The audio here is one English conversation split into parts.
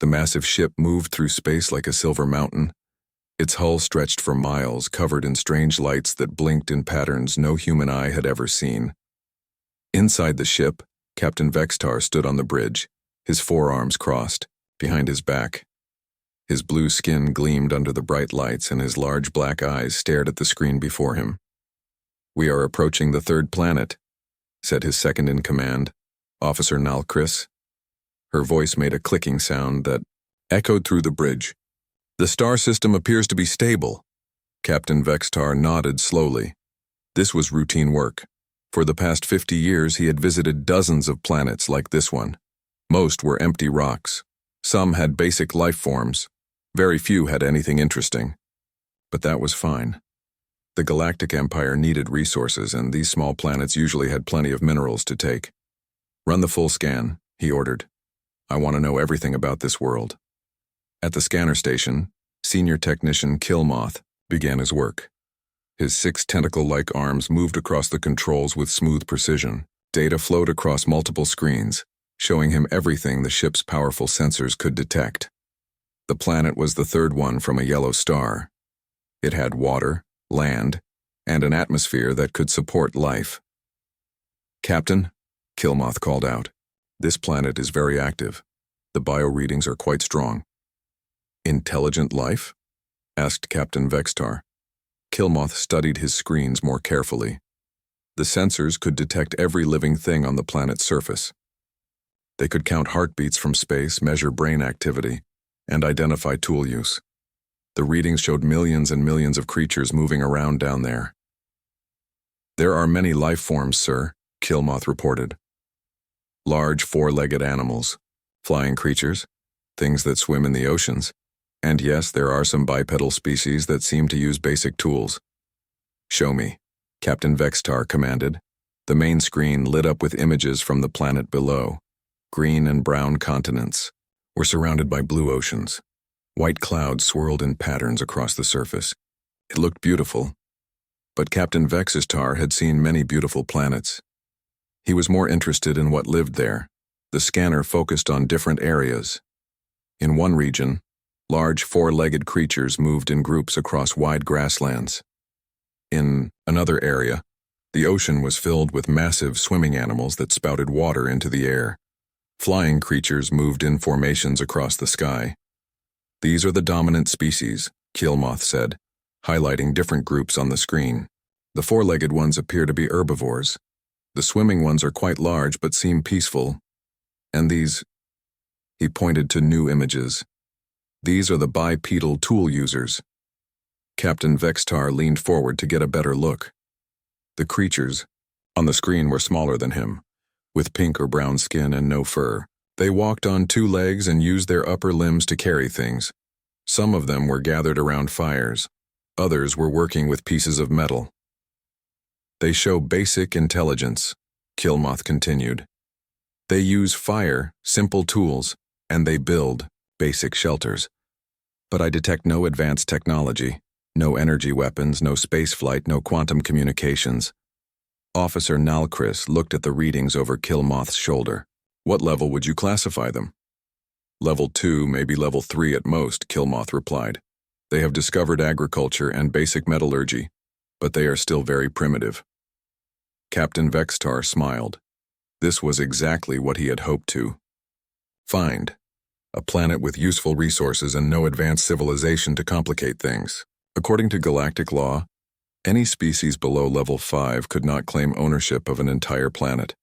The massive ship moved through space like a silver mountain. Its hull stretched for miles, covered in strange lights that blinked in patterns no human eye had ever seen. Inside the ship, Captain Vextar stood on the bridge, his forearms crossed, behind his back. His blue skin gleamed under the bright lights and his large black eyes stared at the screen before him. "We are approaching the third planet," said his second-in-command, Officer Nalcris. Her voice made a clicking sound that echoed through the bridge. "The star system appears to be stable." Captain Vextar nodded slowly. This was routine work. For the past 50 years, he had visited dozens of planets like this one. Most were empty rocks. Some had basic life forms. Very few had anything interesting. But that was fine. The Galactic Empire needed resources, and these small planets usually had plenty of minerals to take. "Run the full scan," he ordered. "I want to know everything about this world." At the scanner station, Senior Technician Killmoth began his work. His 6 tentacle-like arms moved across the controls with smooth precision. Data flowed across multiple screens, showing him everything the ship's powerful sensors could detect. The planet was the third one from a yellow star. It had water, land, and an atmosphere that could support life. "Captain," Killmoth called out, "this planet is very active. The bio-readings are quite strong." "Intelligent life?" asked Captain Vextar. Killmoth studied his screens more carefully. The sensors could detect every living thing on the planet's surface. They could count heartbeats from space, measure brain activity, and identify tool use. The readings showed millions and millions of creatures moving around down there. "There are many life forms, sir," Killmoth reported. "Large 4-legged animals, flying creatures, things that swim in the oceans, and yes, there are some bipedal species that seem to use basic tools." "Show me," Captain Vextar commanded. The main screen lit up with images from the planet below. Green and brown continents were surrounded by blue oceans. White clouds swirled in patterns across the surface. It looked beautiful. But Captain Vextar had seen many beautiful planets. He was more interested in what lived there. The scanner focused on different areas. In one region, large 4-legged creatures moved in groups across wide grasslands. In another area, the ocean was filled with massive swimming animals that spouted water into the air. Flying creatures moved in formations across the sky. "These are the dominant species," Killmoth said, highlighting different groups on the screen. "The 4-legged ones appear to be herbivores. The swimming ones are quite large but seem peaceful. And these," he pointed to new images, "these are the bipedal tool users." Captain Vextar leaned forward to get a better look. The creatures on the screen were smaller than him, with pink or brown skin and no fur. They walked on 2 legs and used their upper limbs to carry things. Some of them were gathered around fires. Others were working with pieces of metal. "They show basic intelligence," Killmoth continued. "They use fire, simple tools, and they build basic shelters. But I detect no advanced technology, no energy weapons, no spaceflight, no quantum communications." Officer Nalcris looked at the readings over Killmoth's shoulder. "What level would you classify them?" "Level 2, maybe level 3 at most," Killmoth replied. "They have discovered agriculture and basic metallurgy, but they are still very primitive." Captain Vextar smiled. This was exactly what he had hoped to find. A planet with useful resources and no advanced civilization to complicate things. According to galactic law, any species below level 5 could not claim ownership of an entire planet.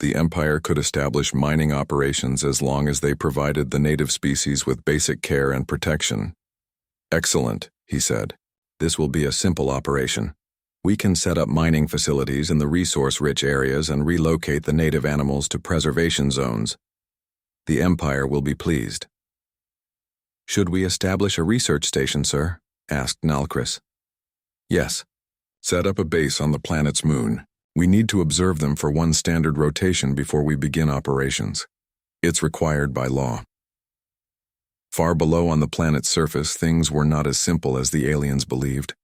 The Empire could establish mining operations as long as they provided the native species with basic care and protection. "Excellent," he said. "This will be a simple operation. We can set up mining facilities in the resource-rich areas and relocate the native animals to preservation zones. The Empire will be pleased." "Should we establish a research station, sir?" asked Nalcris. "Yes. Set up a base on the planet's moon. We need to observe them for one standard rotation before we begin operations. It's required by law." Far below on the planet's surface, things were not as simple as the aliens believed.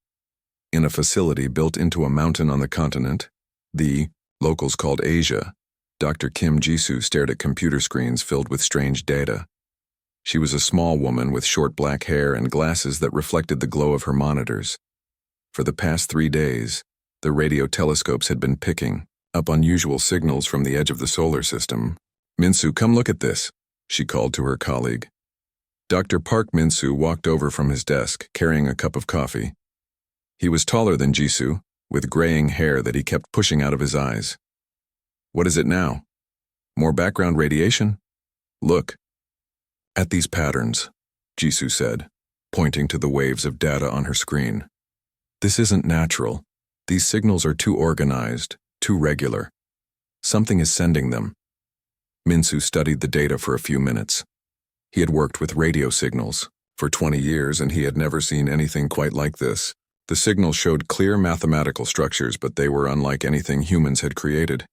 In a facility built into a mountain on the continent, the locals called Asia, Dr. Kim Jisoo stared at computer screens filled with strange data. She was a small woman with short black hair and glasses that reflected the glow of her monitors. For the past 3 days, the radio telescopes had been picking up unusual signals from the edge of the solar system. "Minsu, come look at this," she called to her colleague. Dr. Park Minsu walked over from his desk, carrying a cup of coffee. He was taller than Jisoo, with graying hair that he kept pushing out of his eyes. "What is it now? More background radiation? Look." "At these patterns," Jisoo said, pointing to the waves of data on her screen. "This isn't natural. These signals are too organized, too regular. Something is sending them." Minsu studied the data for a few minutes. He had worked with radio signals for 20 years, and he had never seen anything quite like this. The signals showed clear mathematical structures, but they were unlike anything humans had created.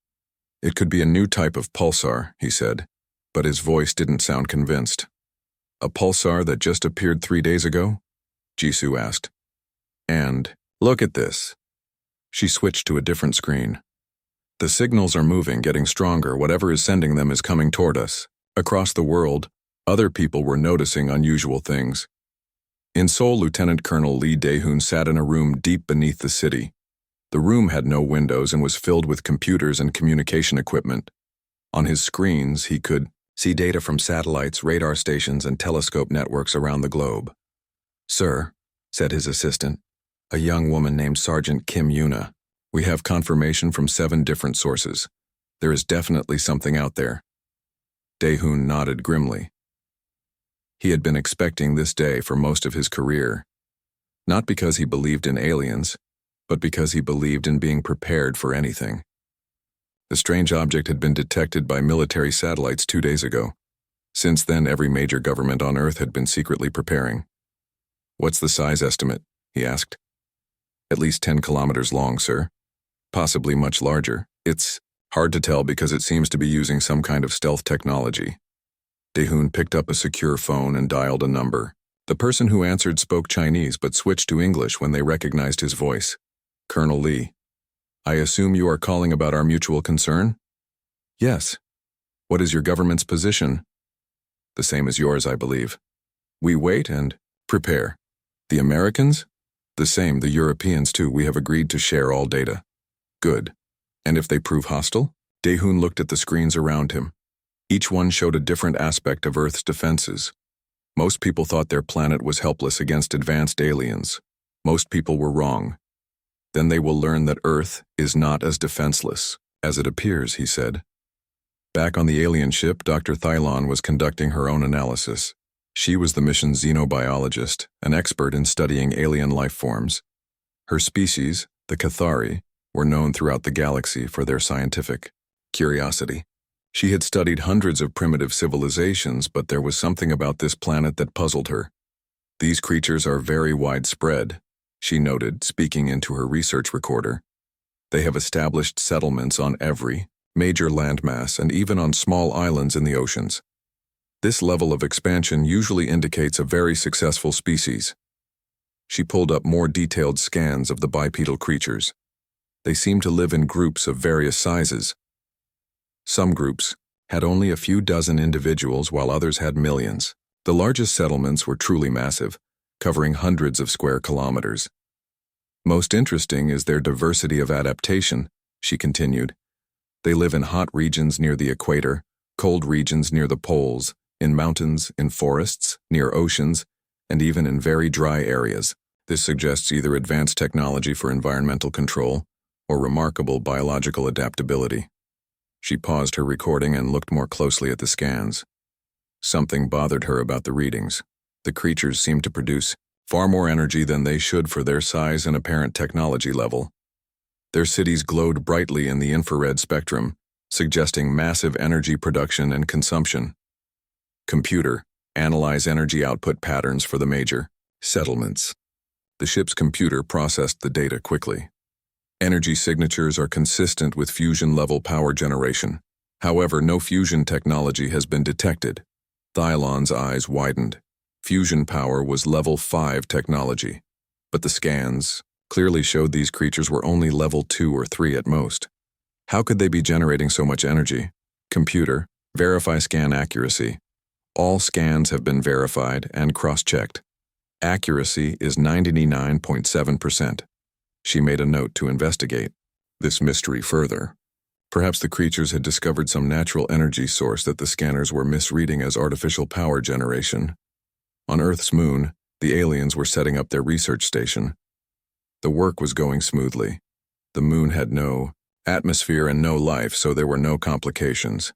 "It could be a new type of pulsar," he said, but his voice didn't sound convinced. "A pulsar that just appeared 3 days ago?" Jisoo asked. "And look at this." She switched to a different screen. "The signals are moving, getting stronger. Whatever is sending them is coming toward us." Across the world, other people were noticing unusual things. In Seoul, Lieutenant Colonel Lee Dae-hoon sat in a room deep beneath the city. The room had no windows and was filled with computers and communication equipment. On his screens, he could see data from satellites, radar stations, and telescope networks around the globe. "Sir," said his assistant, a young woman named Sergeant Kim Yuna, "we have confirmation from 7 different sources. There is definitely something out there." Dae-hoon nodded grimly. He had been expecting this day for most of his career, not because he believed in aliens, but because he believed in being prepared for anything. The strange object had been detected by military satellites 2 days ago. Since then, every major government on Earth had been secretly preparing. "What's the size estimate?" he asked. "At least 10 kilometers long, sir. Possibly much larger. It's hard to tell because it seems to be using some kind of stealth technology." Dae-hoon picked up a secure phone and dialed a number. The person who answered spoke Chinese but switched to English when they recognized his voice. "Colonel Lee, I assume you are calling about our mutual concern?" "Yes." "What is your government's position?" "The same as yours, I believe." "We wait and prepare." "The Americans?" "The same, the Europeans too. We have agreed to share all data." "Good. And if they prove hostile?" Dae-hoon looked at the screens around him. Each one showed a different aspect of Earth's defenses. Most people thought their planet was helpless against advanced aliens. Most people were wrong. "Then they will learn that Earth is not as defenseless as it appears," he said. Back on the alien ship, Dr. Thylon was conducting her own analysis. She was the mission's xenobiologist, an expert in studying alien life forms. Her species, the Cathari, were known throughout the galaxy for their scientific curiosity. She had studied hundreds of primitive civilizations, but there was something about this planet that puzzled her. "These creatures are very widespread," she noted, speaking into her research recorder. "They have established settlements on every major landmass and even on small islands in the oceans. This level of expansion usually indicates a very successful species." She pulled up more detailed scans of the bipedal creatures. They seemed to live in groups of various sizes. Some groups had only a few dozen individuals, while others had millions. The largest settlements were truly massive, covering hundreds of square kilometers. "Most interesting is their diversity of adaptation," she continued. "They live in hot regions near the equator, cold regions near the poles, in mountains, in forests, near oceans, and even in very dry areas. This suggests either advanced technology for environmental control or remarkable biological adaptability." She paused her recording and looked more closely at the scans. Something bothered her about the readings. The creatures seemed to produce far more energy than they should for their size and apparent technology level. Their cities glowed brightly in the infrared spectrum, suggesting massive energy production and consumption. "Computer, analyze energy output patterns for the major settlements." The ship's computer processed the data quickly. "Energy signatures are consistent with fusion-level power generation. However, no fusion technology has been detected." Thylon's eyes widened. Fusion power was level 5 technology, but the scans clearly showed these creatures were only level 2 or 3 at most. How could they be generating so much energy? "Computer, verify scan accuracy." All scans have been verified and cross-checked. Accuracy is 99.7%. She made a note to investigate this mystery further. Perhaps the creatures had discovered some natural energy source that the scanners were misreading as artificial power generation. On Earth's moon, the aliens were setting up their research station. The work was going smoothly. The moon had no atmosphere and no life, so there were no complications.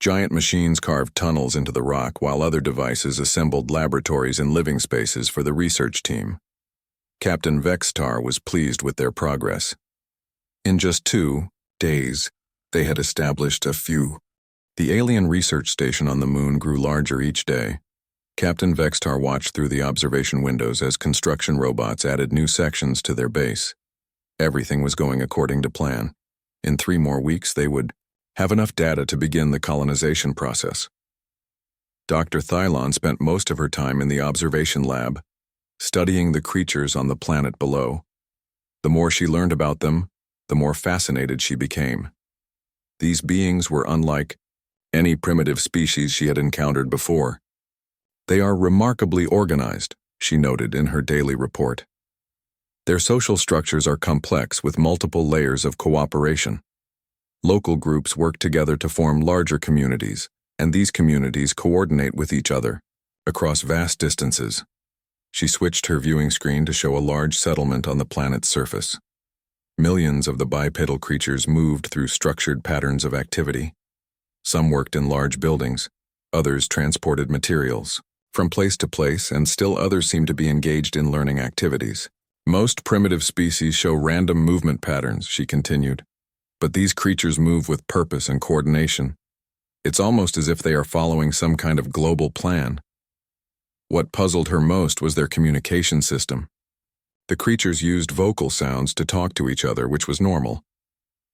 Giant machines carved tunnels into the rock, while other devices assembled laboratories and living spaces for the research team. Captain Vextar was pleased with their progress. In just 2 days, they had established the alien research station on the moon grew larger each day. Captain Vextar watched through the observation windows as construction robots added new sections to their base. Everything was going according to plan. In 3 more weeks, they would have enough data to begin the colonization process. Dr. Thylon spent most of her time in the observation lab, studying the creatures on the planet below. The more she learned about them, the more fascinated she became. These beings were unlike any primitive species she had encountered before. They are remarkably organized, she noted in her daily report. Their social structures are complex with multiple layers of cooperation. Local groups work together to form larger communities, and these communities coordinate with each other across vast distances. She switched her viewing screen to show a large settlement on the planet's surface. Millions of the bipedal creatures moved through structured patterns of activity. Some worked in large buildings, others transported materials from place to place, and still others seemed to be engaged in learning activities. Most primitive species show random movement patterns, she continued, but these creatures move with purpose and coordination. It's almost as if they are following some kind of global plan. What puzzled her most was their communication system. The creatures used vocal sounds to talk to each other, which was normal.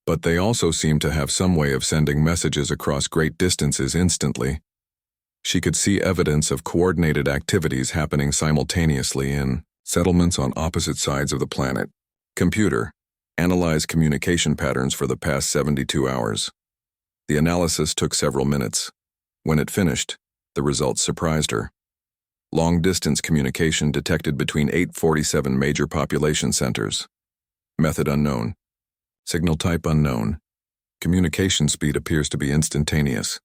But they also seemed to have some way of sending messages across great distances instantly. She could see evidence of coordinated activities happening simultaneously in settlements on opposite sides of the planet. Computer, analyze communication patterns for the past 72 hours. The analysis took several minutes. When it finished, the results surprised her. Long-distance communication detected between 847 major population centers. Method unknown. Signal type unknown. Communication speed appears to be instantaneous.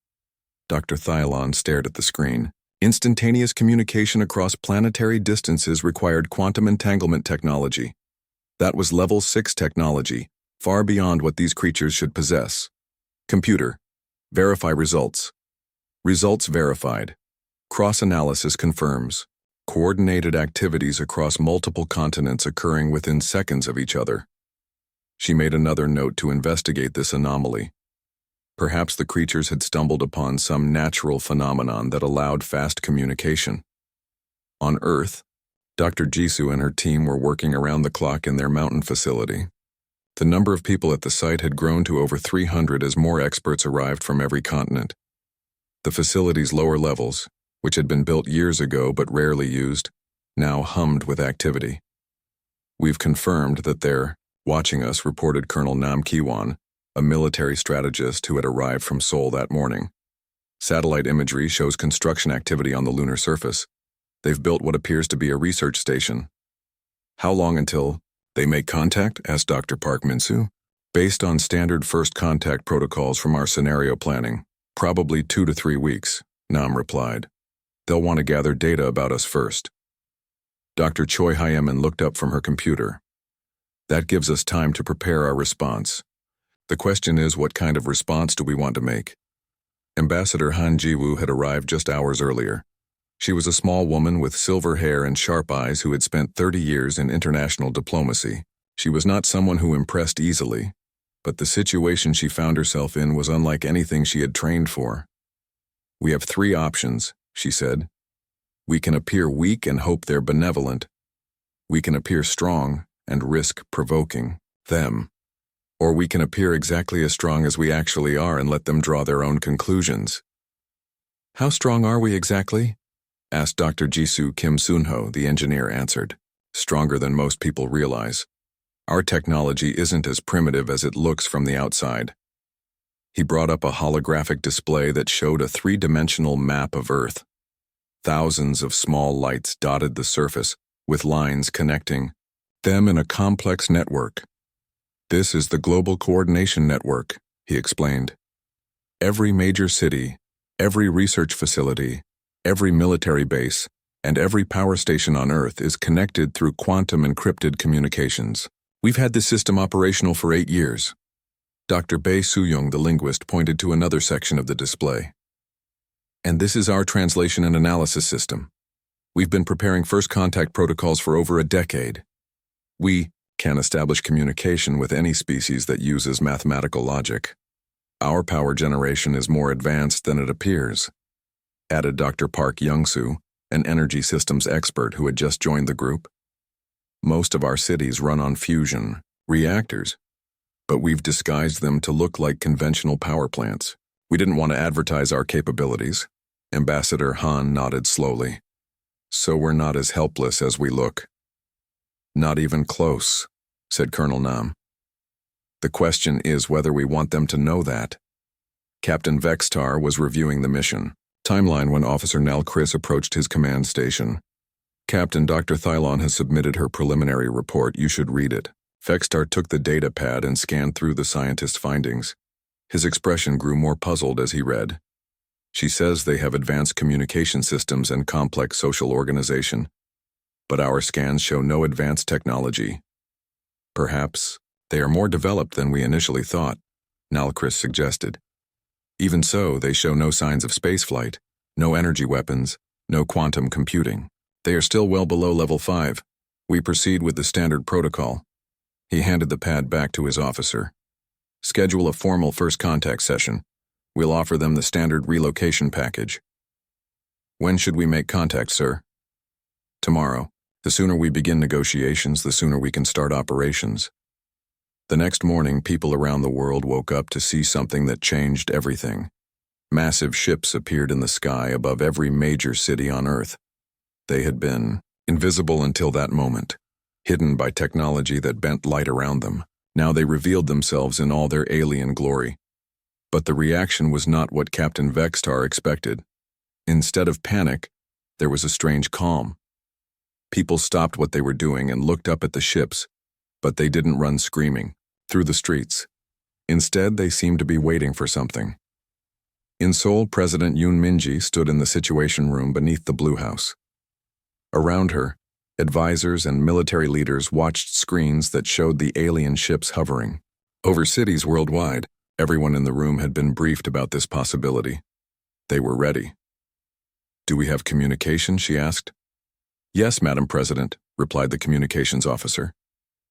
Dr. Thylon stared at the screen. Instantaneous communication across planetary distances required quantum entanglement technology. That was level 6 technology, far beyond what these creatures should possess. Computer, verify results. Results verified. Cross-analysis confirms. Coordinated activities across multiple continents occurring within seconds of each other. She made another note to investigate this anomaly. Perhaps the creatures had stumbled upon some natural phenomenon that allowed fast communication. On Earth, Dr. Jisoo and her team were working around the clock in their mountain facility. The number of people at the site had grown to over 300 as more experts arrived from every continent. The facility's lower levels, which had been built years ago but rarely used, now hummed with activity. We've confirmed that they're watching us, reported Colonel Nam Kiwan, a military strategist who had arrived from Seoul that morning. Satellite imagery shows construction activity on the lunar surface. They've built what appears to be a research station. How long until they make contact? Asked Dr. Park Min-soo. Based on standard first contact protocols from our scenario planning, probably 2 to 3 weeks, Nam replied. They'll want to gather data about us first. Dr. Choi Hyemin looked up from her computer. That gives us time to prepare our response. The question is, what kind of response do we want to make? Ambassador Han Ji-woo had arrived just hours earlier. She was a small woman with silver hair and sharp eyes who had spent 30 years in international diplomacy. She was not someone who impressed easily, but the situation she found herself in was unlike anything she had trained for. We have 3 options, she said. We can appear weak and hope they're benevolent. We can appear strong and risk provoking them. Or we can appear exactly as strong as we actually are and let them draw their own conclusions. How strong are we exactly? Asked Dr. Jisoo Kim Soon-ho, the engineer answered. Stronger than most people realize. Our technology isn't as primitive as it looks from the outside. He brought up a holographic display that showed a 3-dimensional map of Earth. Thousands of small lights dotted the surface, with lines connecting them in a complex network. "This is the Global Coordination Network," he explained. "Every major city, every research facility, every military base, and every power station on Earth is connected through quantum encrypted communications. We've had this system operational for 8 years." Dr. Bei Suyong, the linguist, pointed to another section of the display. "And this is our translation and analysis system. We've been preparing first contact protocols for over a decade. We can establish communication with any species that uses mathematical logic. Our power generation is more advanced than it appears," added Dr. Park Young-soo, an energy systems expert who had just joined the group. "Most of our cities run on fusion reactors, but we've disguised them to look like conventional power plants. We didn't want to advertise our capabilities." Ambassador Han nodded slowly. "So we're not as helpless as we look." "Not even close," said Colonel Nam. "The question is whether we want them to know that." Captain Vextar was reviewing the mission timeline when Officer Nell Chris approached his command station. "Captain, Dr. Thylon has submitted her preliminary report. You should read it." Vextar took the data pad and scanned through the scientist's findings. His expression grew more puzzled as he read. "She says they have advanced communication systems and complex social organization, but our scans show no advanced technology. Perhaps they are more developed than we initially thought," Nalchris suggested. "Even so, they show no signs of spaceflight, no energy weapons, no quantum computing. They are still well below level 5. We proceed with the standard protocol." He handed the pad back to his officer. "Schedule a formal first contact session. We'll offer them the standard relocation package." "When should we make contact, sir?" "Tomorrow. The sooner we begin negotiations, the sooner we can start operations." The next morning, people around the world woke up to see something that changed everything. Massive ships appeared in the sky above every major city on Earth. They had been invisible until that moment, hidden by technology that bent light around them. Now they revealed themselves in all their alien glory. But the reaction was not what Captain Vextar expected. Instead of panic, there was a strange calm. People stopped what they were doing and looked up at the ships, but they didn't run screaming through the streets. Instead, they seemed to be waiting for something. In Seoul, President Yoon Min-ji stood in the Situation Room beneath the Blue House. Around her, advisors and military leaders watched screens that showed the alien ships hovering over cities worldwide. Everyone in the room had been briefed about this possibility. They were ready. "Do we have communication?" she asked. "Yes, Madam President," replied the communications officer.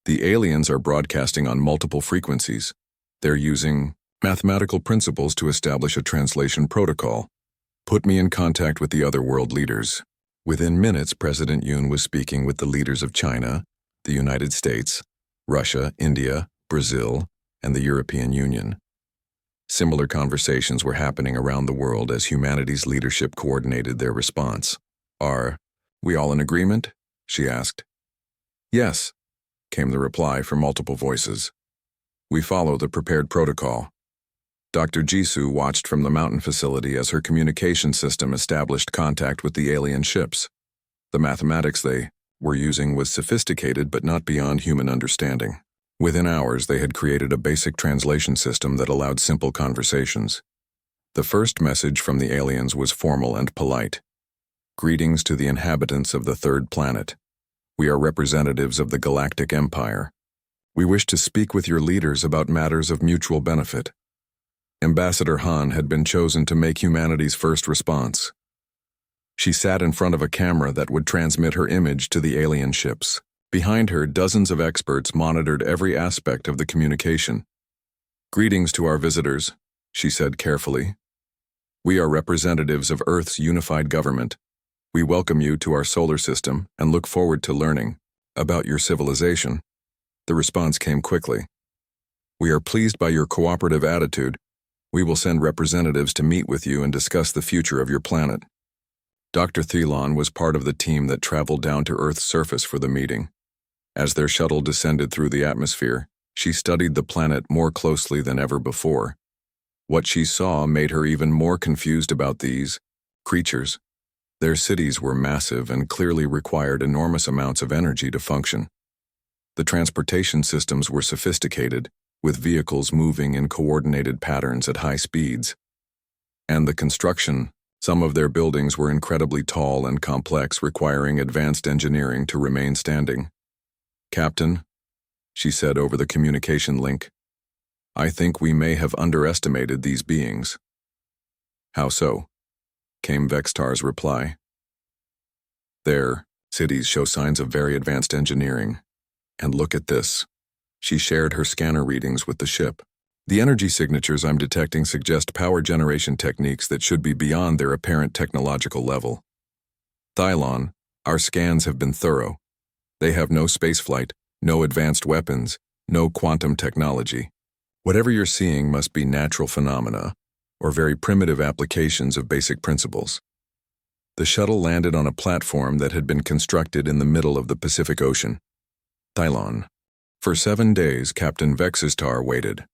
"The aliens are broadcasting on multiple frequencies. They're using mathematical principles to establish a translation protocol. Put me in contact with the otherworld leaders." Within minutes, President Yoon was speaking with the leaders of China, the United States, Russia, India, Brazil, and the European Union. Similar conversations were happening around the world as humanity's leadership coordinated their response. "Are we all in agreement?" she asked. "Yes," came the reply from multiple voices. "We follow the prepared protocol." Dr. Jisoo watched from the mountain facility as her communication system established contact with the alien ships. The mathematics they were using was sophisticated but not beyond human understanding. Within hours, they had created a basic translation system that allowed simple conversations. The first message from the aliens was formal and polite. "Greetings to the inhabitants of the third planet. We are representatives of the Galactic Empire. We wish to speak with your leaders about matters of mutual benefit." Ambassador Han had been chosen to make humanity's first response. She sat in front of a camera that would transmit her image to the alien ships. Behind her, dozens of experts monitored every aspect of the communication. "Greetings to our visitors," she said carefully. "We are representatives of Earth's unified government. We welcome you to our solar system and look forward to learning about your civilization." The response came quickly. "We are pleased by your cooperative attitude. We will send representatives to meet with you and discuss the future of your planet." Dr. Thylon was part of the team that traveled down to Earth's surface for the meeting. As their shuttle descended through the atmosphere, she studied the planet more closely than ever before. What she saw made her even more confused about these creatures. Their cities were massive and clearly required enormous amounts of energy to function. The transportation systems were sophisticated, with vehicles moving in coordinated patterns at high speeds. And the construction, some of their buildings were incredibly tall and complex, requiring advanced engineering to remain standing. "Captain," she said over the communication link, "I think we may have underestimated these beings." "How so?" came Vextar's reply. "Their cities show signs of very advanced engineering. And look at this." She shared her scanner readings with the ship. "The energy signatures I'm detecting suggest power generation techniques that should be beyond their apparent technological level. Thylon, our scans have been thorough. They have no spaceflight, no advanced weapons, no quantum technology. Whatever you're seeing must be natural phenomena, or very primitive applications of basic principles." The shuttle landed on a platform that had been constructed in the middle of the Pacific Ocean. Thylon. For 7 days, Captain Vexistar waited.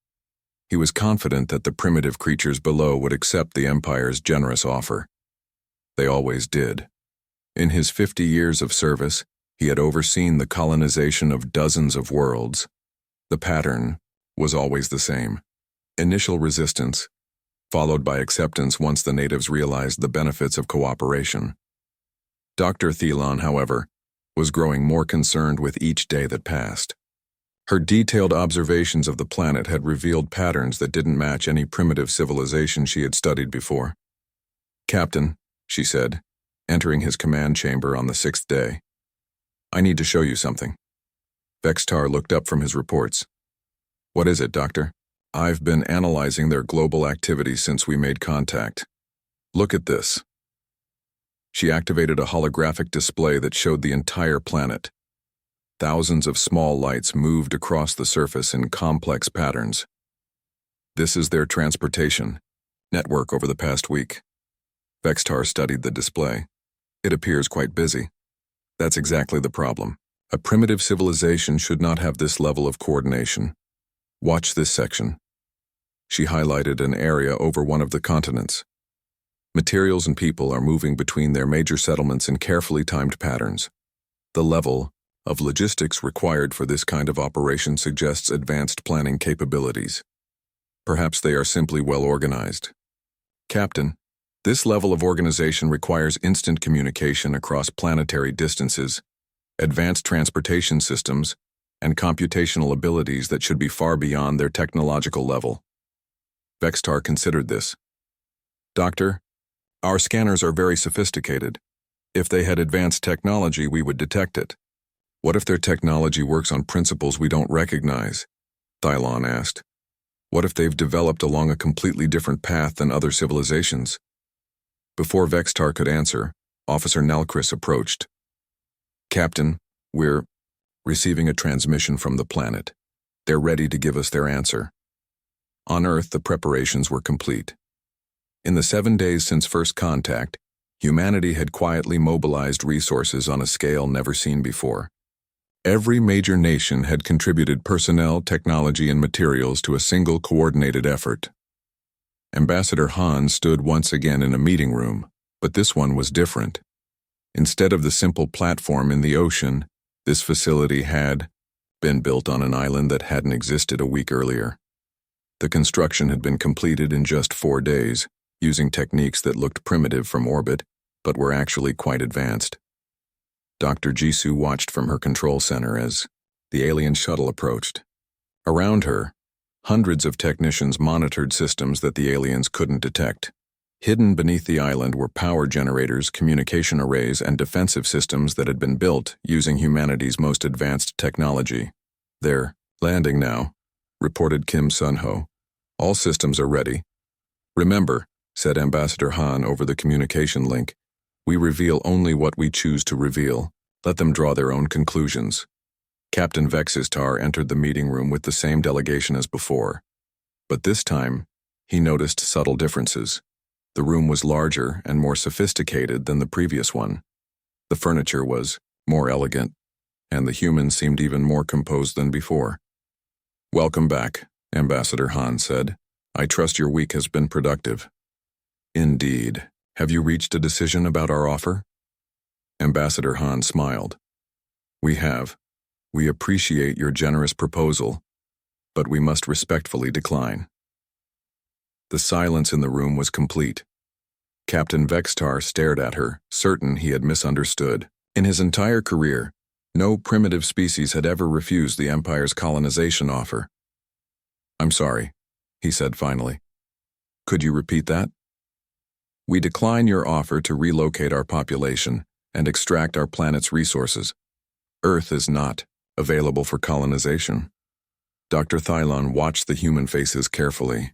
He was confident that the primitive creatures below would accept the Empire's generous offer. They always did. In his 50 years of service, he had overseen the colonization of dozens of worlds. The pattern was always the same. Initial resistance, followed by acceptance once the natives realized the benefits of cooperation. Dr. Thelon, however, was growing more concerned with each day that passed. Her detailed observations of the planet had revealed patterns that didn't match any primitive civilization she had studied before. "Captain," she said, entering his command chamber on the 6th day, "I need to show you something." Vextar looked up from his reports. "What is it, Doctor?" "I've been analyzing their global activity since we made contact. Look at this." She activated a holographic display that showed the entire planet. Thousands of small lights moved across the surface in complex patterns. "This is their transportation network over the past week." Vextar studied the display. "It appears quite busy." "That's exactly the problem. A primitive civilization should not have this level of coordination. Watch this section." She highlighted an area over one of the continents. Materials and people are moving between their major settlements in carefully timed patterns. The level of logistics required for this kind of operation suggests advanced planning capabilities. Perhaps they are simply well organized. "Captain, this level of organization requires instant communication across planetary distances, advanced transportation systems, and computational abilities that should be far beyond their technological level." Vextar considered this. "Doctor, our scanners are very sophisticated. If they had advanced technology, we would detect it." "What if their technology works on principles we don't recognize?" Thylon asked. "What if they've developed along a completely different path than other civilizations?" Before Vextar could answer, Officer Nalcris approached. "Captain, we're receiving a transmission from the planet. They're ready to give us their answer." On Earth, the preparations were complete. In the 7 days since first contact, humanity had quietly mobilized resources on a scale never seen before. Every major nation had contributed personnel, technology, and materials to a single coordinated effort. Ambassador Han stood once again in a meeting room, but this one was different. Instead of the simple platform in the ocean, this facility had been built on an island that hadn't existed a week earlier. The construction had been completed in just 4 days, using techniques that looked primitive from orbit, but were actually quite advanced. Dr. Jisoo watched from her control center as the alien shuttle approached. Around her, hundreds of technicians monitored systems that the aliens couldn't detect. Hidden beneath the island were power generators, communication arrays, and defensive systems that had been built using humanity's most advanced technology. "They're landing now," reported Kim Sun-ho. "All systems are ready." "Remember," said Ambassador Han over the communication link, "we reveal only what we choose to reveal. Let them draw their own conclusions." Captain Vexistar entered the meeting room with the same delegation as before. But this time, he noticed subtle differences. The room was larger and more sophisticated than the previous one. The furniture was more elegant, and the humans seemed even more composed than before. "Welcome back," Ambassador Han said. "I trust your week has been productive." "Indeed," Have you reached a decision about our offer? Ambassador Han smiled. We have. We appreciate your generous proposal, but we must respectfully decline. The silence in the room was complete. Captain Vextar stared at her, certain he had misunderstood. In his entire career, no primitive species had ever refused the Empire's colonization offer. I'm sorry, he said finally. Could you repeat that? We decline your offer to relocate our population and extract our planet's resources. Earth is not available for colonization. Dr. Thylon watched the human faces carefully.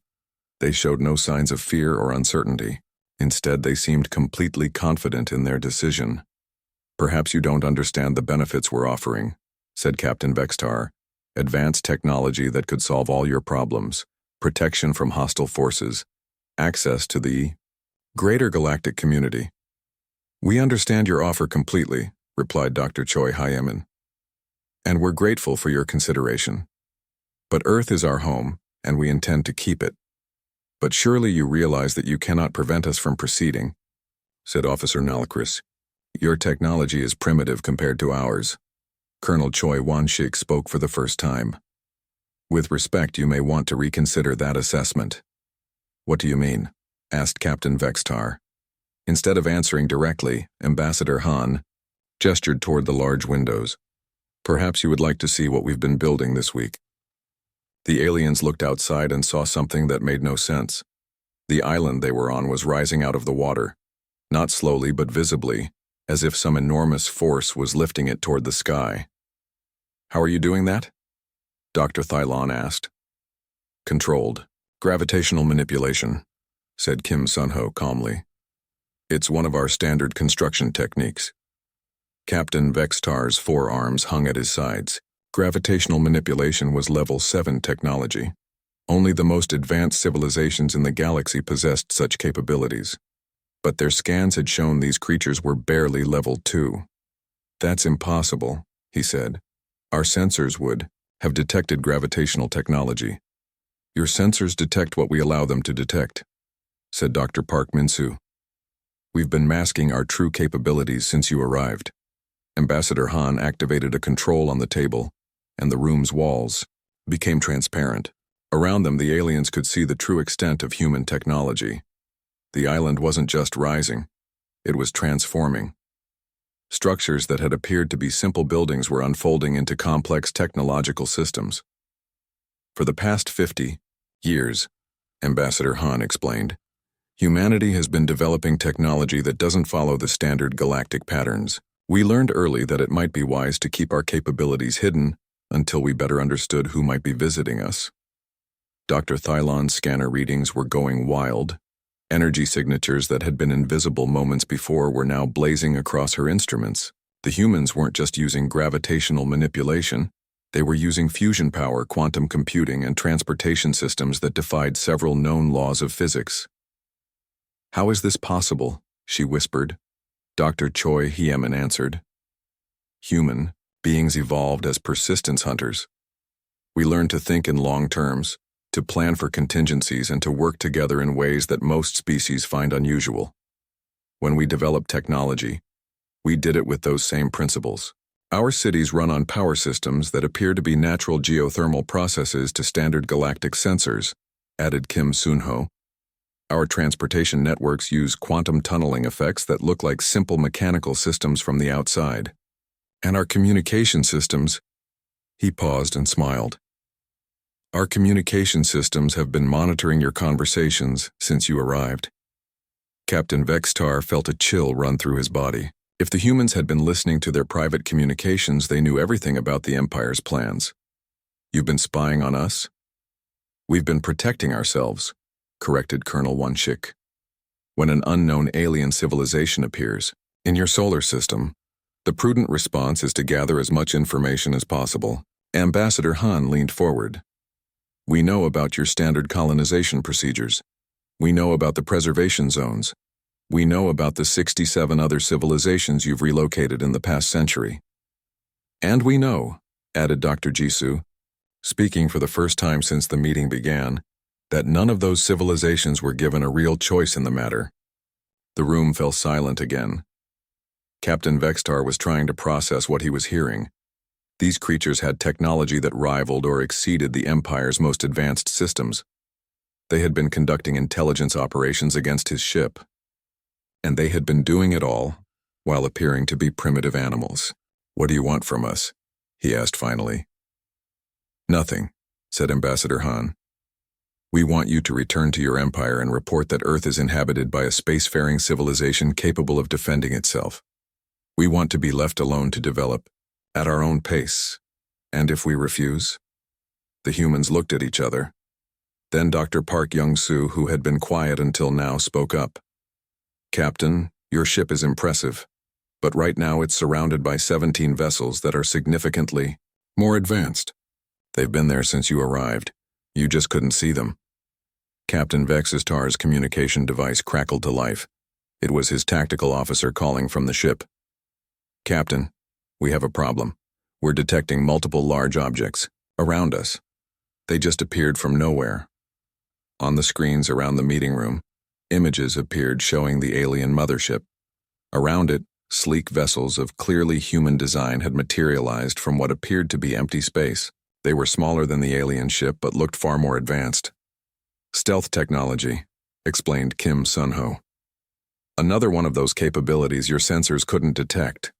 They showed no signs of fear or uncertainty. Instead, they seemed completely confident in their decision. Perhaps you don't understand the benefits we're offering, said Captain Vextar. Advanced technology that could solve all your problems, protection from hostile forces, access to the greater galactic community. We understand your offer completely, replied Dr. Choi Hyemin. And we're grateful for your consideration. But Earth is our home, and we intend to keep it. But surely you realize that you cannot prevent us from proceeding, said Officer Nalakris. Your technology is primitive compared to ours. Colonel Choi Wanshik spoke for the first time. With respect, you may want to reconsider that assessment. What do you mean? Asked Captain Vextar. Instead of answering directly, Ambassador Han gestured toward the large windows. Perhaps you would like to see what we've been building this week. The aliens looked outside and saw something that made no sense. The island they were on was rising out of the water, not slowly but visibly, as if some enormous force was lifting it toward the sky. How are you doing that? Dr. Thylon asked. Controlled. Gravitational manipulation, said Kim Sunho calmly. It's one of our standard construction techniques. Captain Vextar's forearms hung at his sides. Gravitational manipulation was level 7 technology. Only the most advanced civilizations in the galaxy possessed such capabilities. But their scans had shown these creatures were barely level 2. That's impossible, he said. Our sensors would have detected gravitational technology. Your sensors detect what we allow them to detect, said Dr. Park Min-soo. We've been masking our true capabilities since you arrived. Ambassador Han activated a control on the table, and the room's walls became transparent. Around them, the aliens could see the true extent of human technology. The island wasn't just rising, it was transforming. Structures that had appeared to be simple buildings were unfolding into complex technological systems. For the past 50 years, Ambassador Han explained, humanity has been developing technology that doesn't follow the standard galactic patterns. We learned early that it might be wise to keep our capabilities hidden until we better understood who might be visiting us. Dr. Thylon's scanner readings were going wild. Energy signatures that had been invisible moments before were now blazing across her instruments. The humans weren't just using gravitational manipulation. They were using fusion power, quantum computing, and transportation systems that defied several known laws of physics. How is this possible? She whispered. Dr. Choi Hyemin answered. Human beings evolved as persistence hunters. We learned to think in long terms, to plan for contingencies, and to work together in ways that most species find unusual. When we developed technology, we did it with those same principles. Our cities run on power systems that appear to be natural geothermal processes to standard galactic sensors, added Kim Sunho. Our transportation networks use quantum tunneling effects that look like simple mechanical systems from the outside. And our communication systems, he paused and smiled. Our communication systems have been monitoring your conversations since you arrived. Captain Vextar felt a chill run through his body. If the humans had been listening to their private communications, they knew everything about the Empire's plans. You've been spying on us? We've been protecting ourselves, corrected Colonel Wanshik. When an unknown alien civilization appears in your solar system, the prudent response is to gather as much information as possible. Ambassador Han leaned forward. We know about your standard colonization procedures. We know about the preservation zones. We know about the 67 other civilizations you've relocated in the past century. And we know, added Dr. Jisoo, speaking for the first time since the meeting began, that none of those civilizations were given a real choice in the matter. The room fell silent again. Captain Vextar was trying to process what he was hearing. These creatures had technology that rivaled or exceeded the Empire's most advanced systems. They had been conducting intelligence operations against his ship, and they had been doing it all while appearing to be primitive animals. "What do you want from us?" he asked finally. "Nothing," said Ambassador Han. "We want you to return to your empire and report that Earth is inhabited by a spacefaring civilization capable of defending itself. We want to be left alone to develop at our own pace. And if we refuse?" The humans looked at each other. Then Dr. Park Young-soo, who had been quiet until now, spoke up. "Captain, your ship is impressive, but right now it's surrounded by 17 vessels that are significantly more advanced. They've been there since you arrived. You just couldn't see them." Captain Vexistar's communication device crackled to life. It was his tactical officer calling from the ship. "Captain, we have a problem. We're detecting multiple large objects around us. They just appeared from nowhere." On the screens around the meeting room, images appeared showing the alien mothership. Around it, sleek vessels of clearly human design had materialized from what appeared to be empty space. They were smaller than the alien ship but looked far more advanced. "Stealth technology," explained Kim Sun-ho. "Another one of those capabilities your sensors couldn't detect."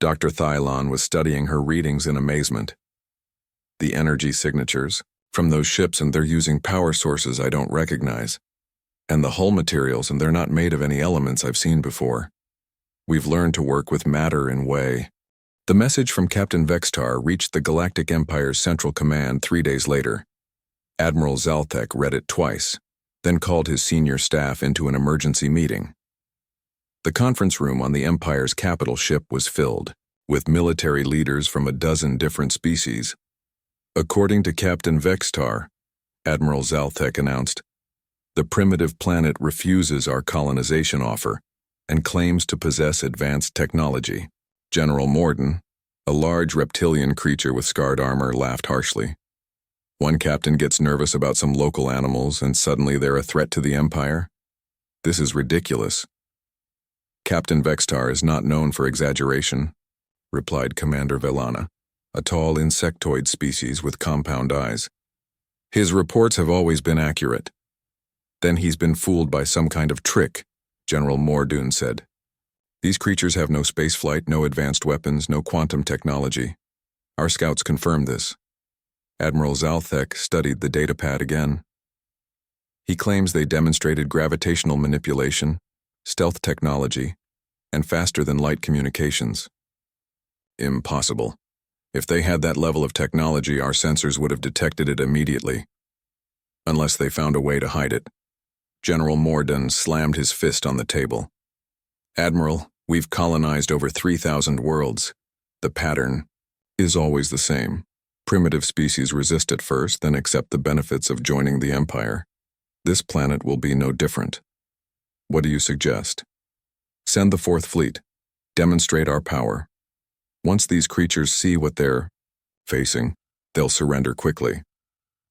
Dr. Thylon was studying her readings in amazement. "The energy signatures from those ships, and they're using power sources I don't recognize. And the hull materials, and they're not made of any elements I've seen before. We've learned to work with matter in way." The message from Captain Vextar reached the Galactic Empire's Central Command 3 days later. Admiral Zalthek read it twice, then called his senior staff into an emergency meeting. The conference room on the Empire's capital ship was filled with military leaders from a dozen different species. According to Captain Vextar, Admiral Zalthek announced, "The primitive planet refuses our colonization offer and claims to possess advanced technology." General Morden, a large reptilian creature with scarred armor, laughed harshly. "One captain gets nervous about some local animals and suddenly they're a threat to the Empire? This is ridiculous." "Captain Vextar is not known for exaggeration," replied Commander Velana, a tall insectoid species with compound eyes. "His reports have always been accurate." "Then he's been fooled by some kind of trick," General Mordoon said. "These creatures have no spaceflight, no advanced weapons, no quantum technology. Our scouts confirmed this." Admiral Zalthek studied the datapad again. "He claims they demonstrated gravitational manipulation, stealth technology, and faster-than-light communications." "Impossible. If they had that level of technology, our sensors would have detected it immediately. Unless they found a way to hide it." General Morden slammed his fist on the table. "Admiral, we've colonized over 3,000 worlds. The pattern is always the same. Primitive species resist at first, then accept the benefits of joining the Empire. This planet will be no different. What do you suggest? Send the Fourth Fleet. Demonstrate our power. Once these creatures see what they're facing, they'll surrender quickly."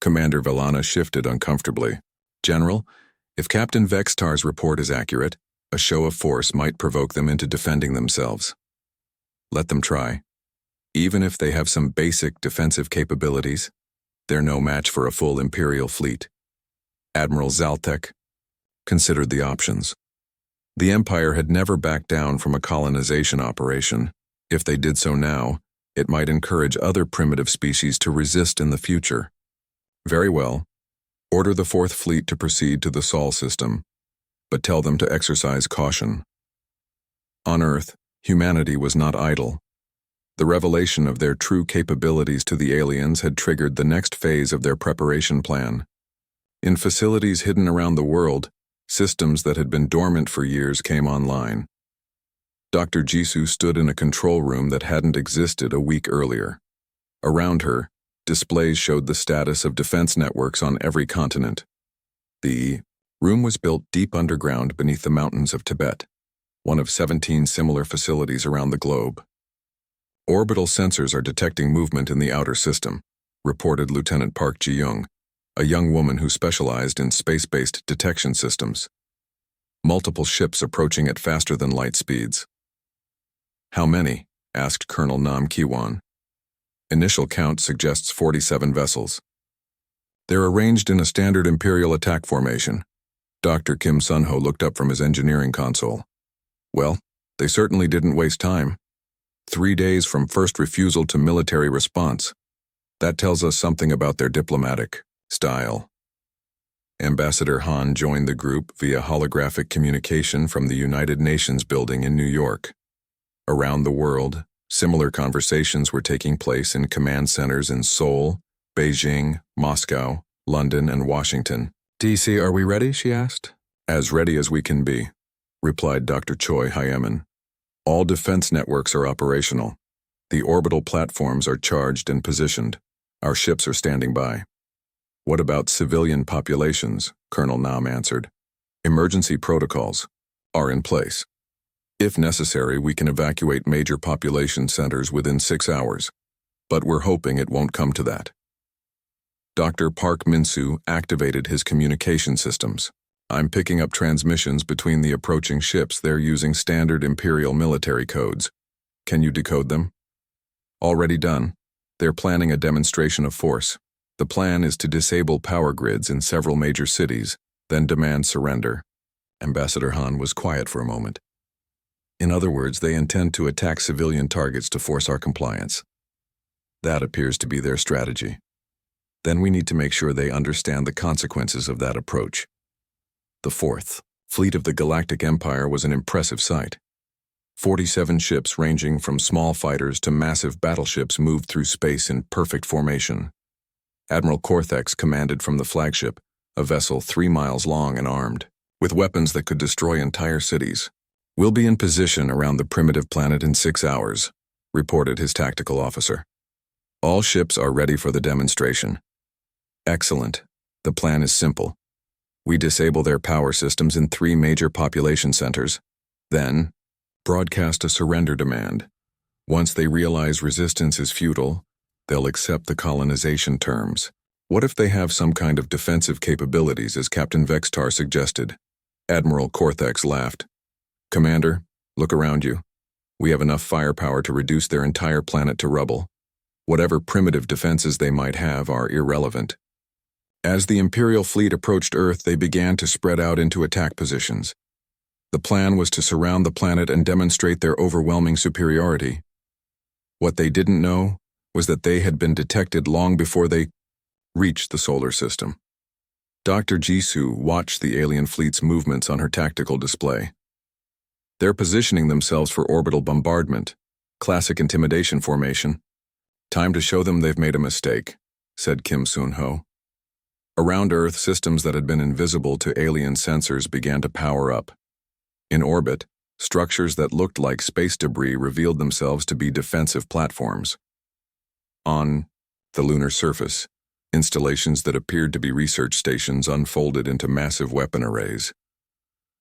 Commander Velana shifted uncomfortably. "General, if Captain Vextar's report is accurate, a show of force might provoke them into defending themselves. Let them try. Even if they have some basic defensive capabilities, they're no match for a full Imperial fleet." Admiral Zalthek considered the options. The Empire had never backed down from a colonization operation. If they did so now, it might encourage other primitive species to resist in the future. "Very well. Order the Fourth Fleet to proceed to the Sol system, but tell them to exercise caution." On Earth, humanity was not idle. The revelation of their true capabilities to the aliens had triggered the next phase of their preparation plan. In facilities hidden around the world, systems that had been dormant for years came online. Dr. Jisoo stood in a control room that hadn't existed a week earlier. Around her, displays showed the status of defense networks on every continent. The room was built deep underground beneath the mountains of Tibet, one of 17 similar facilities around the globe. "Orbital sensors are detecting movement in the outer system," reported Lieutenant Park Ji-young, a young woman who specialized in space-based detection systems. multiple ships approaching at faster than light speeds. How many? Asked Colonel Nam Kiwan. Initial count suggests 47 vessels. They're arranged in a standard Imperial attack formation. Dr. Kim Sunho looked up from his engineering console. Well, they certainly didn't waste time. 3 days from first refusal to military response. That tells us something about their diplomatic style. Ambassador Han joined the group via holographic communication from the United Nations building in New York. Around the world, similar conversations were taking place in command centers in Seoul, Beijing, Moscow, London, and Washington. DC, are we ready? She asked. As ready as we can be, replied Dr. Choi Hyeman. All defense networks are operational. The orbital platforms are charged and positioned. Our ships are standing by. What about civilian populations? Colonel Nam answered. Emergency protocols are in place. If necessary, we can evacuate major population centers within 6 hours, but we're hoping it won't come to that. Dr. Park Min-soo activated his communication systems. I'm picking up transmissions between the approaching ships. They're using standard Imperial military codes. Can you decode them? Already done. They're planning a demonstration of force. The plan is to disable power grids in several major cities, then demand surrender. Ambassador Han was quiet for a moment. In other words, they intend to attack civilian targets to force our compliance. That appears to be their strategy. Then we need to make sure they understand the consequences of that approach. The Fourth Fleet of the Galactic Empire was an impressive sight. 47 ships ranging from small fighters to massive battleships moved through space in perfect formation. Admiral Cortex commanded from the flagship, a vessel 3 miles long and armed, with weapons that could destroy entire cities. We'll be in position around the primitive planet in 6 hours, reported his tactical officer. All ships are ready for the demonstration. Excellent. The plan is simple. We disable their power systems in 3 major population centers, then broadcast a surrender demand. Once they realize resistance is futile, they'll accept the colonization terms. What if they have some kind of defensive capabilities, as Captain Vextar suggested? Admiral Cortex laughed. Commander, look around you. We have enough firepower to reduce their entire planet to rubble. Whatever primitive defenses they might have are irrelevant. As the Imperial fleet approached Earth, they began to spread out into attack positions. The plan was to surround the planet and demonstrate their overwhelming superiority. What they didn't know was that they had been detected long before they reached the solar system. Dr. Jisoo watched the alien fleet's movements on her tactical display. They're positioning themselves for orbital bombardment. Classic intimidation formation. Time to show them they've made a mistake, said Kim Sun-ho. Around Earth, systems that had been invisible to alien sensors began to power up. In orbit, structures that looked like space debris revealed themselves to be defensive platforms. On the lunar surface, installations that appeared to be research stations unfolded into massive weapon arrays.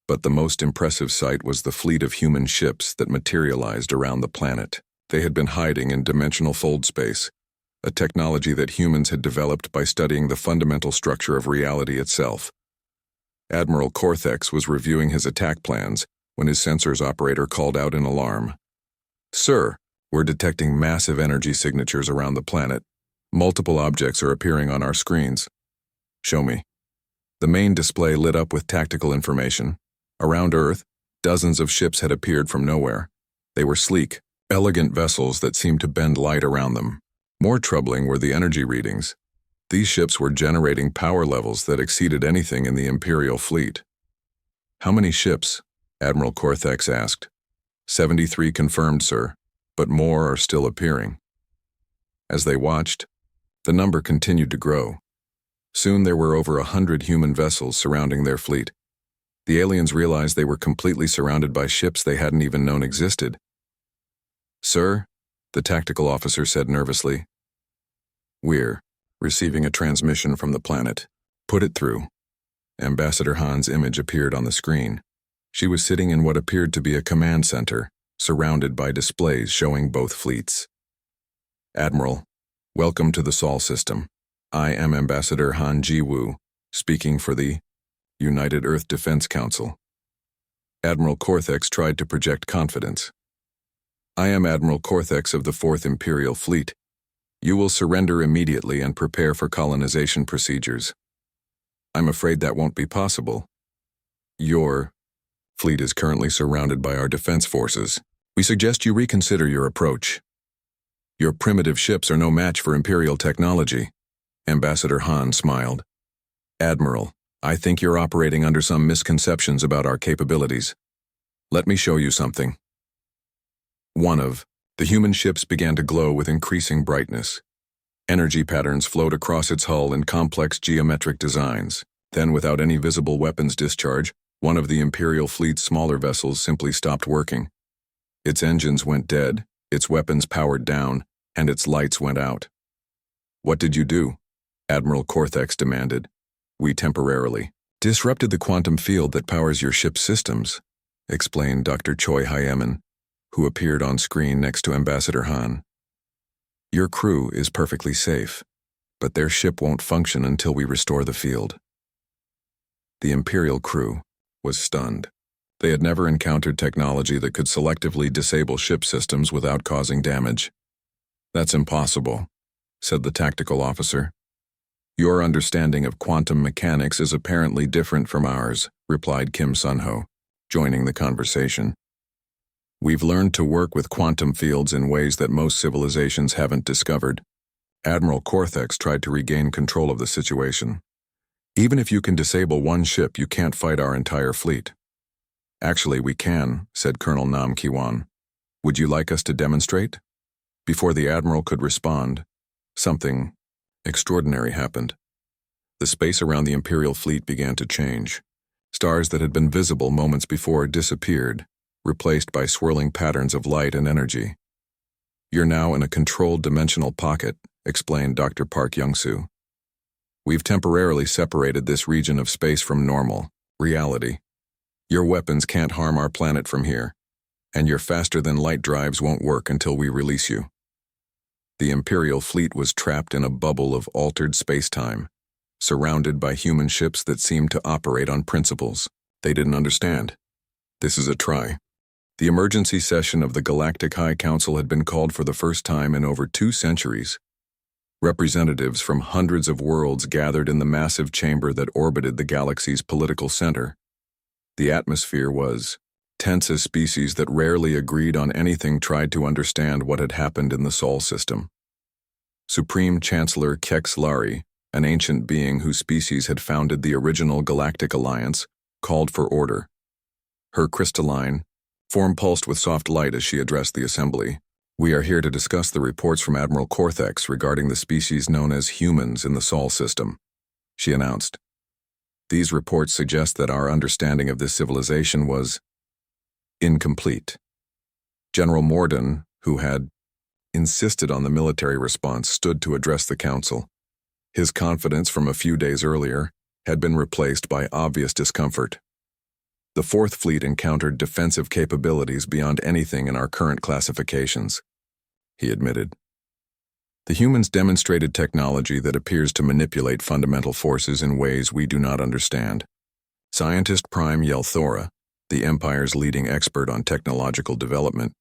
But the most impressive sight was the fleet of human ships that materialized around the planet. They had been hiding in dimensional fold space, a technology that humans had developed by studying the fundamental structure of reality itself. Admiral Cortex was reviewing his attack plans when his sensors operator called out in alarm. Sir, we're detecting massive energy signatures around the planet. Multiple objects are appearing on our screens. Show me. The main display lit up with tactical information. Around Earth, dozens of ships had appeared from nowhere. They were sleek, elegant vessels that seemed to bend light around them. More troubling were the energy readings. These ships were generating power levels that exceeded anything in the Imperial fleet. How many ships? Admiral Cortex asked. 73 confirmed, sir, but more are still appearing. As they watched, the number continued to grow. Soon there were over 100 human vessels surrounding their fleet. The aliens realized they were completely surrounded by ships they hadn't even known existed. Sir, the tactical officer said nervously. We're receiving a transmission from the planet. Put it through. Ambassador Han's image appeared on the screen. She was sitting in what appeared to be a command center, surrounded by displays showing both fleets. Admiral, welcome to the Sol system. I am Ambassador Han Ji-woo, speaking for the United Earth Defense Council. Admiral Cortex tried to project confidence. I am Admiral Cortex of the 4th Imperial Fleet. You will surrender immediately and prepare for colonization procedures. I'm afraid that won't be possible. Your fleet is currently surrounded by our defense forces. We suggest you reconsider your approach. Your primitive ships are no match for Imperial technology. Ambassador Han smiled. Admiral, I think you're operating under some misconceptions about our capabilities. Let me show you something. The human ships began to glow with increasing brightness. Energy patterns flowed across its hull in complex geometric designs. Then, without any visible weapons discharge, one of the Imperial fleet's smaller vessels simply stopped working. Its engines went dead, its weapons powered down, and its lights went out. What did you do? Admiral Cortex demanded. We temporarily disrupted the quantum field that powers your ship's systems, explained Dr. Choi Hyemin, who appeared on screen next to Ambassador Han. Your crew is perfectly safe, but their ship won't function until we restore the field. The Imperial crew was stunned. They had never encountered technology that could selectively disable ship systems without causing damage. That's impossible, said the tactical officer. Your understanding of quantum mechanics is apparently different from ours, replied Kim Sun-ho, joining the conversation. We've learned to work with quantum fields in ways that most civilizations haven't discovered. Admiral Cortex tried to regain control of the situation. Even if you can disable one ship, you can't fight our entire fleet. Actually, we can, said Colonel Nam Ki-wan. Would you like us to demonstrate? Before the Admiral could respond, something extraordinary happened. The space around the Imperial fleet began to change. Stars that had been visible moments before disappeared, replaced by swirling patterns of light and energy. You're now in a controlled dimensional pocket, explained Dr. Park Young-soo. We've temporarily separated this region of space from normal reality. Your weapons can't harm our planet from here, and your faster-than-light drives won't work until we release you. The Imperial fleet was trapped in a bubble of altered space-time, surrounded by human ships that seemed to operate on principles they didn't understand. This is a try. The emergency session of the Galactic High Council had been called for the first time in over 2 centuries. Representatives from hundreds of worlds gathered in the massive chamber that orbited the galaxy's political center. The atmosphere was tense as species that rarely agreed on anything tried to understand what had happened in the Sol system. Supreme Chancellor Kex Lari, an ancient being whose species had founded the original Galactic Alliance, called for order. Her crystalline form pulsed with soft light as she addressed the assembly. We are here to discuss the reports from Admiral Cortex regarding the species known as humans in the Sol system, she announced. These reports suggest that our understanding of this civilization was incomplete. General Morden, who had insisted on the military response, stood to address the council. His confidence from a few days earlier had been replaced by obvious discomfort. The 4th Fleet encountered defensive capabilities beyond anything in our current classifications, he admitted. The humans demonstrated technology that appears to manipulate fundamental forces in ways we do not understand. Scientist Prime Yelthora, the Empire's leading expert on technological development,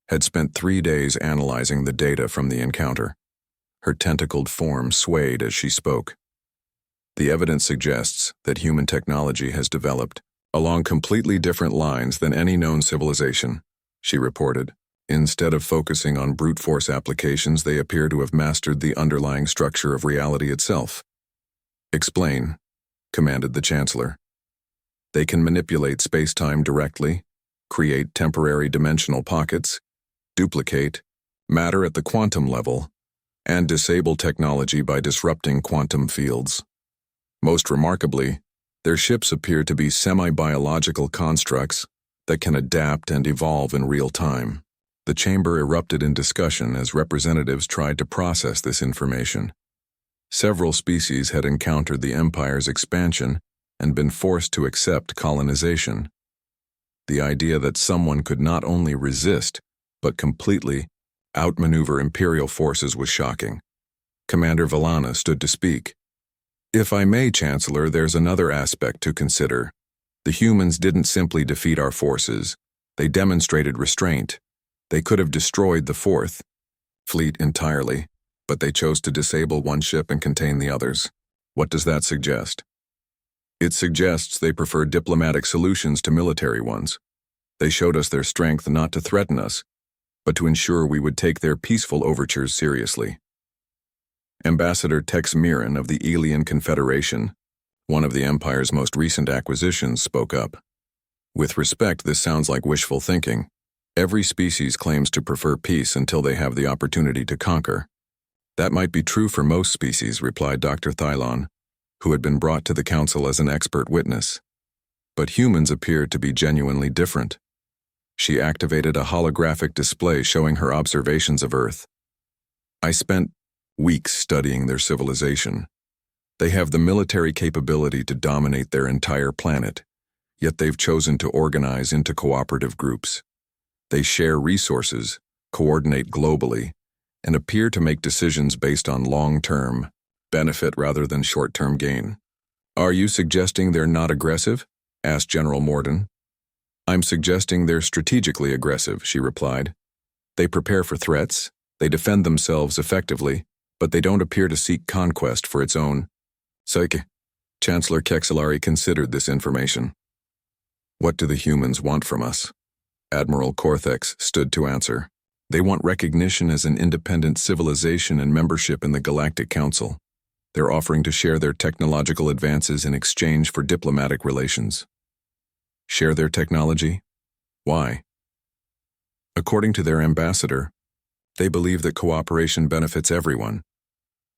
had spent 3 days analyzing the data from the encounter. Her tentacled form swayed as she spoke. The evidence suggests that human technology has developed along completely different lines than any known civilization, she reported. Instead of focusing on brute force applications, they appear to have mastered the underlying structure of reality itself. Explain, commanded the Chancellor. They can manipulate space-time directly, create temporary dimensional pockets, duplicate matter at the quantum level, and disable technology by disrupting quantum fields. Most remarkably, their ships appear to be semi-biological constructs that can adapt and evolve in real time. The chamber erupted in discussion as representatives tried to process this information. Several species had encountered the Empire's expansion and been forced to accept colonization. The idea that someone could not only resist, but completely outmaneuver Imperial forces was shocking. Commander Villana stood to speak. If I may, Chancellor, there's another aspect to consider. The humans didn't simply defeat our forces. They demonstrated restraint. They could have destroyed the fourth fleet entirely, but they chose to disable one ship and contain the others. What does that suggest? It suggests they prefer diplomatic solutions to military ones. They showed us their strength not to threaten us, but to ensure we would take their peaceful overtures seriously. Ambassador Tex Miran of the Alien Confederation, one of the Empire's most recent acquisitions, spoke up. With respect, this sounds like wishful thinking. Every species claims to prefer peace until they have the opportunity to conquer. That might be true for most species, replied Dr. Thylon, who had been brought to the council as an expert witness. But humans appeared to be genuinely different. She activated a holographic display showing her observations of Earth. I spent weeks studying their civilization. They have the military capability to dominate their entire planet, yet they've chosen to organize into cooperative groups. They share resources, coordinate globally, and appear to make decisions based on long-term benefit rather than short-term gain. Are you suggesting they're not aggressive? Asked General Morden. I'm suggesting they're strategically aggressive, she replied. They prepare for threats, they defend themselves effectively, but they don't appear to seek conquest for its own sake. Chancellor Kexilari considered this information. What do the humans want from us? Admiral Corthex stood to answer. They want recognition as an independent civilization and membership in the Galactic Council. They're offering to share their technological advances in exchange for diplomatic relations. Share their technology? Why? According to their ambassador, they believe that cooperation benefits everyone.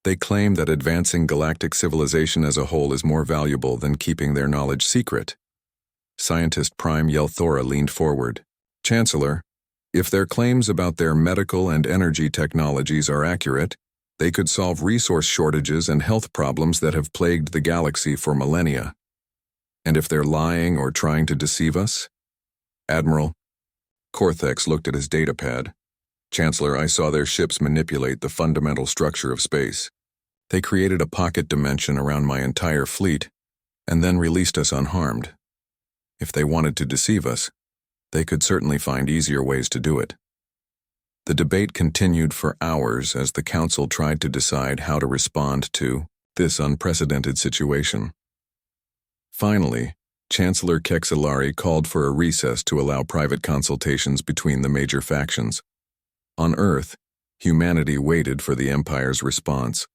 They claim that advancing galactic civilization as a whole is more valuable than keeping their knowledge secret. Scientist Prime Yelthora leaned forward. Chancellor, if their claims about their medical and energy technologies are accurate, they could solve resource shortages and health problems that have plagued the galaxy for millennia. And if they're lying or trying to deceive us? Admiral, Corthex looked at his datapad. Chancellor, I saw their ships manipulate the fundamental structure of space. They created a pocket dimension around my entire fleet, and then released us unharmed. If they wanted to deceive us, they could certainly find easier ways to do it. The debate continued for hours as the council tried to decide how to respond to this unprecedented situation. Finally, Chancellor Kexilari called for a recess to allow private consultations between the major factions. On Earth, humanity waited for the Empire's response.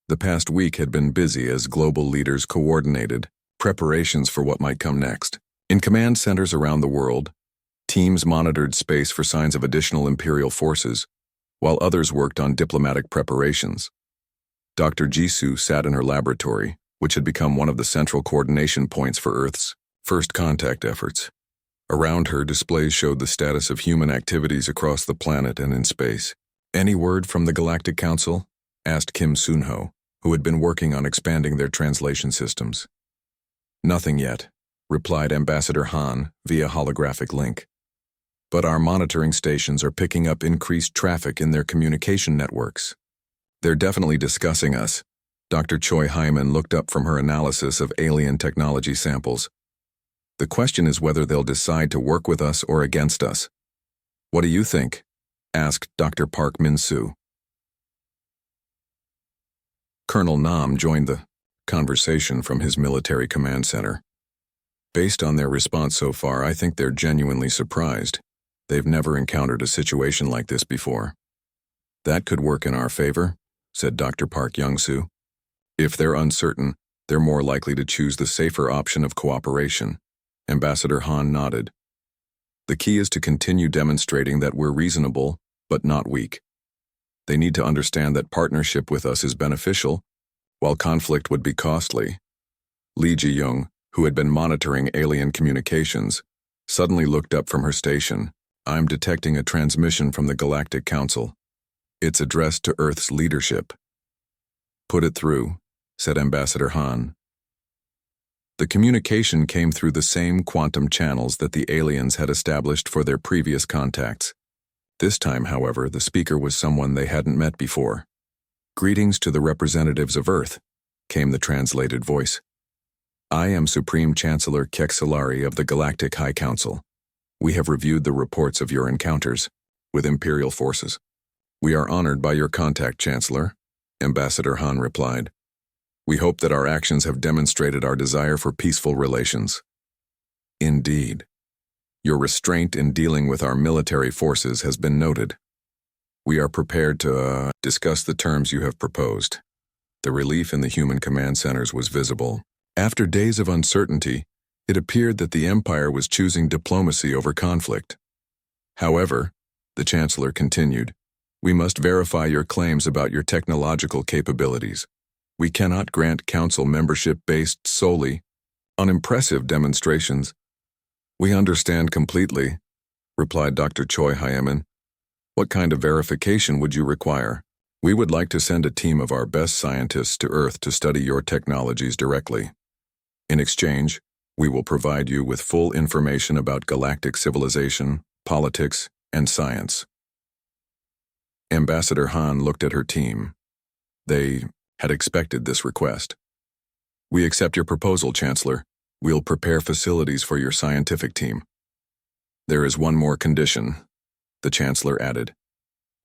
The past week had been busy as global leaders coordinated preparations for what might come next. In command centers around the world, teams monitored space for signs of additional Imperial forces, while others worked on diplomatic preparations. Dr. Jisoo sat in her laboratory, which had become one of the central coordination points for Earth's first contact efforts. Around her, displays showed the status of human activities across the planet and in space. Any word from the Galactic Council? Asked Kim Sunho, who had been working on expanding their translation systems. Nothing yet, replied Ambassador Han via holographic link. But our monitoring stations are picking up increased traffic in their communication networks. They're definitely discussing us. Dr. Choi Hyman looked up from her analysis of alien technology samples. The question is whether they'll decide to work with us or against us. What do you think? Asked Dr. Park Min-soo. Colonel Nam joined the conversation from his military command center. Based on their response so far, I think they're genuinely surprised. They've never encountered a situation like this before. That could work in our favor, said Dr. Park Young-soo. If they're uncertain, they're more likely to choose the safer option of cooperation. Ambassador Han nodded. The key is to continue demonstrating that we're reasonable, but not weak. They need to understand that partnership with us is beneficial, while conflict would be costly. Lee Ji-young, who had been monitoring alien communications, suddenly looked up from her station. I'm detecting a transmission from the Galactic Council. It's addressed to Earth's leadership. Put it through, said Ambassador Han. The communication came through the same quantum channels that the aliens had established for their previous contacts. This time, however, the speaker was someone they hadn't met before. Greetings to the representatives of Earth, came the translated voice. I am Supreme Chancellor Kexalari of the Galactic High Council. We have reviewed the reports of your encounters with Imperial forces. We are honored by your contact, Chancellor, Ambassador Han replied. We hope that our actions have demonstrated our desire for peaceful relations. Indeed. Your restraint in dealing with our military forces has been noted. We are prepared to discuss the terms you have proposed. The relief in the human command centers was visible. After days of uncertainty, it appeared that the Empire was choosing diplomacy over conflict. However, the Chancellor continued, we must verify your claims about your technological capabilities. We cannot grant Council membership based solely on impressive demonstrations. We understand completely, replied Dr. Choi Hyemin. What kind of verification would you require? We would like to send a team of our best scientists to Earth to study your technologies directly. In exchange, we will provide you with full information about galactic civilization, politics, and science. Ambassador Han looked at her team. They had expected this request. We accept your proposal, Chancellor. We'll prepare facilities for your scientific team. There is one more condition, the Chancellor added.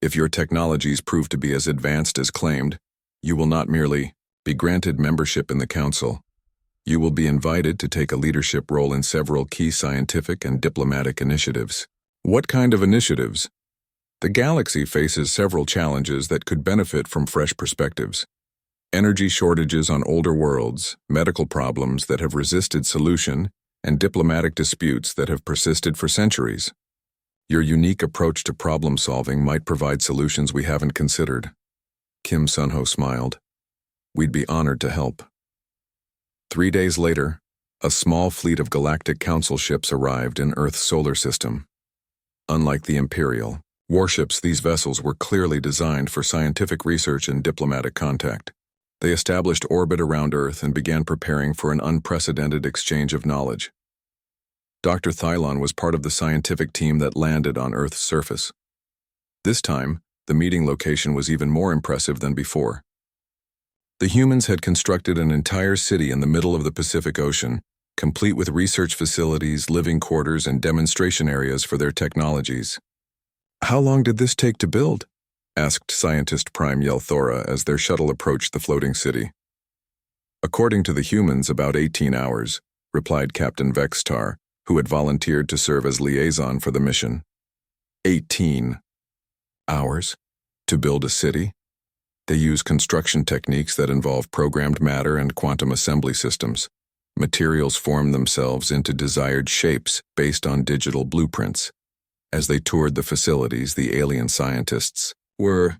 If your technologies prove to be as advanced as claimed, you will not merely be granted membership in the Council. You will be invited to take a leadership role in several key scientific and diplomatic initiatives. What kind of initiatives? The galaxy faces several challenges that could benefit from fresh perspectives. Energy shortages on older worlds, medical problems that have resisted solution, and diplomatic disputes that have persisted for centuries. Your unique approach to problem solving might provide solutions we haven't considered. Kim Sunho smiled. We'd be honored to help. 3 days later, a small fleet of Galactic Council ships arrived in Earth's solar system. Unlike the Imperial warships, these vessels were clearly designed for scientific research and diplomatic contact. They established orbit around Earth and began preparing for an unprecedented exchange of knowledge. Dr. Thylon was part of the scientific team that landed on Earth's surface. This time, the meeting location was even more impressive than before. The humans had constructed an entire city in the middle of the Pacific Ocean, complete with research facilities, living quarters, and demonstration areas for their technologies. How long did this take to build? Asked Scientist Prime Yelthora as their shuttle approached the floating city. According to the humans, about 18 hours, replied Captain Vextar, who had volunteered to serve as liaison for the mission. 18 hours? To build a city? They use construction techniques that involve programmed matter and quantum assembly systems. Materials form themselves into desired shapes based on digital blueprints. As they toured the facilities, the alien scientists were